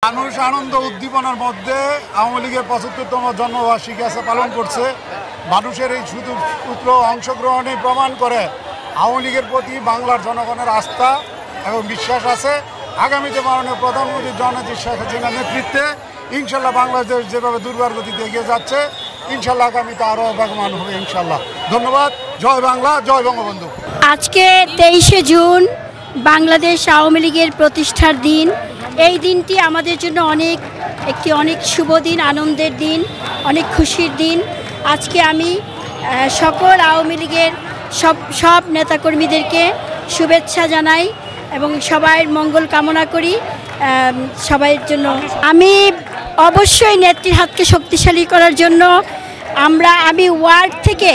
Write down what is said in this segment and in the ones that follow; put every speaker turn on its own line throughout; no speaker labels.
মানুষ আনন্দ উদ্দীপনার মধ্যে আওয়ামী লীগের ৭৫তম জন্মবার্ষিকী আছে পালন করছে। মানুষের এই সুদূর অংশগ্রহণে প্রমাণ করে আওয়ামী লীগের প্রতি বাংলার জনগণের আস্থা এবং বিশ্বাস আছে। আগামীতে মাননীয় প্রধানমন্ত্রী জননেত্রী শেখ হাসিনার নেতৃত্বে ইনশাল্লাহ বাংলাদেশ যেভাবে দুর্বার গতিতে এগিয়ে যাচ্ছে, ইনশাল্লাহ আগামীতে আরও বেগবান হবে ইনশাল্লাহ। ধন্যবাদ। জয় বাংলা, জয় বঙ্গবন্ধু।
আজকে ২৩শে জুন বাংলাদেশ আওয়ামী লীগের প্রতিষ্ঠার দিন। এই দিনটি আমাদের জন্য অনেক শুভ দিন, আনন্দের দিন, অনেক খুশির দিন। আজকে আমি সকল আওয়ামী লীগের সব নেতাকর্মীদেরকে শুভেচ্ছা জানাই এবং সবার মঙ্গল কামনা করি সবাইয়ের জন্য। আমি অবশ্যই নেত্রীর হাতকে শক্তিশালী করার জন্য আমি ওয়ার্ড থেকে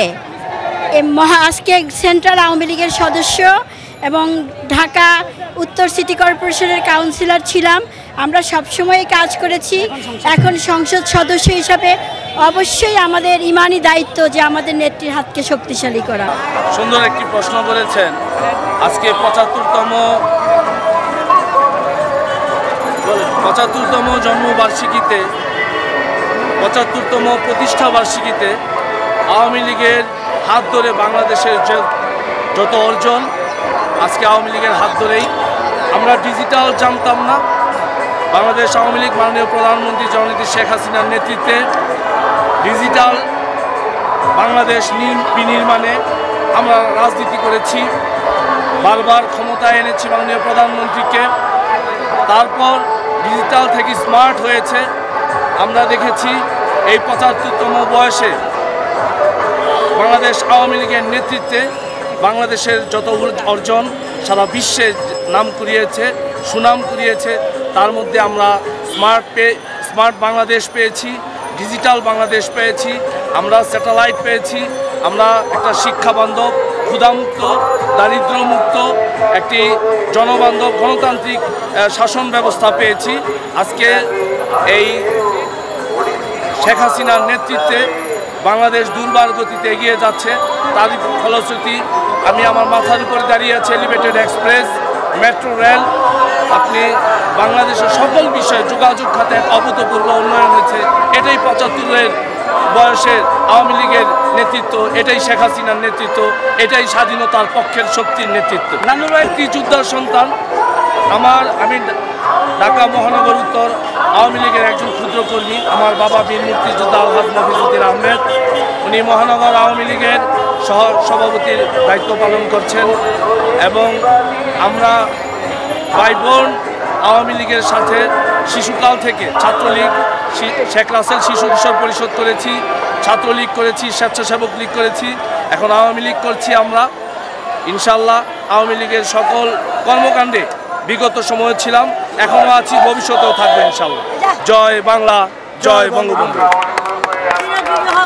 আজকে সেন্ট্রাল আওয়ামী লীগের সদস্য এবং ঢাকা উত্তর সিটি কর্পোরেশনের কাউন্সিলর ছিলাম। আমরা সবসময় কাজ করেছি। এখন সংসদ সদস্য হিসাবে অবশ্যই আমাদের ইমানি দায়িত্ব যে আমাদের নেত্রীর হাতকে শক্তিশালী করা।
সুন্দর একটি প্রশ্ন বলেছেন। আজকে ৭৫তম জন্মবার্ষিকীতে, ৭৫তম প্রতিষ্ঠা বার্ষিকীতে আওয়ামী লীগের হাত ধরে বাংলাদেশের যত অর্জন আজকে আওয়ামী লীগের হাত ধরেই। আমরা ডিজিটাল জানতাম না। বাংলাদেশ আওয়ামী লীগ মাননীয় প্রধানমন্ত্রী জননেত্রী শেখ হাসিনার নেতৃত্বে ডিজিটাল বাংলাদেশ বিনির্মাণে আমরা রাজনীতি করেছি, বারবার ক্ষমতায় এনেছি মাননীয় প্রধানমন্ত্রীকে। তারপর ডিজিটাল থেকে স্মার্ট হয়েছে। আমরা দেখেছি এই ৭৫তম বয়সে বাংলাদেশ আওয়ামী লীগের নেতৃত্বে বাংলাদেশের যত অর্জন সারা বিশ্বে নাম কুড়িয়েছে, সুনাম কুড়িয়েছে। তার মধ্যে আমরা স্মার্ট বাংলাদেশ পেয়েছি, ডিজিটাল বাংলাদেশ পেয়েছি, আমরা স্যাটেলাইট পেয়েছি, আমরা একটা শিক্ষাবান্ধব, ক্ষুধামুক্ত, দারিদ্র্যমুক্ত একটি জনবান্ধব গণতান্ত্রিক শাসন ব্যবস্থা পেয়েছি। আজকে এই শেখ হাসিনার নেতৃত্বে বাংলাদেশ দুর্বার গতিতে এগিয়ে যাচ্ছে। তারই ফলশ্রুতি আমি আমার মাথার উপরে দাঁড়িয়ে আছে এলিভেটেড এক্সপ্রেস, মেট্রো রেল। আপনি বাংলাদেশের সকল বিষয়ে যোগাযোগ খাতে এক অভূতপূর্ব উন্নয়ন হয়েছে। এটাই ৭৫-এর বয়সের আওয়ামী লীগের নেতৃত্ব, এটাই শেখ হাসিনার নেতৃত্ব, এটাই স্বাধীনতার পক্ষের শক্তির নেতৃত্ব। নানুরা একটি যোদ্ধার সন্তান। আমি ঢাকা মহানগর উত্তর আওয়ামী লীগের একজন ক্ষুদ্র কর্মী। আমার বাবা বীর মুক্তিযোদ্ধা আলহাজ মফিজুদ্দিন আহমেদ, উনি মহানগর আওয়ামী লীগের সভাপতির দায়িত্ব পালন করছেন। এবং আমরা ভাই বোন আওয়ামী লীগের সাথে শিশুকাল থেকে ছাত্রলীগ, শেখ রাসেল শিশু কিশোর পরিষদ করেছি, ছাত্রলীগ করেছি, স্বেচ্ছাসেবক লীগ করেছি, এখন আওয়ামী লীগ করছি। আমরা ইনশাল্লাহ আওয়ামী লীগের সকল কর্মকাণ্ডে বিগত সময়ে ছিলাম, এখনও আছি, ভবিষ্যতেও থাকবে ইনশাল্লাহ। জয় বাংলা, জয় বঙ্গবন্ধু।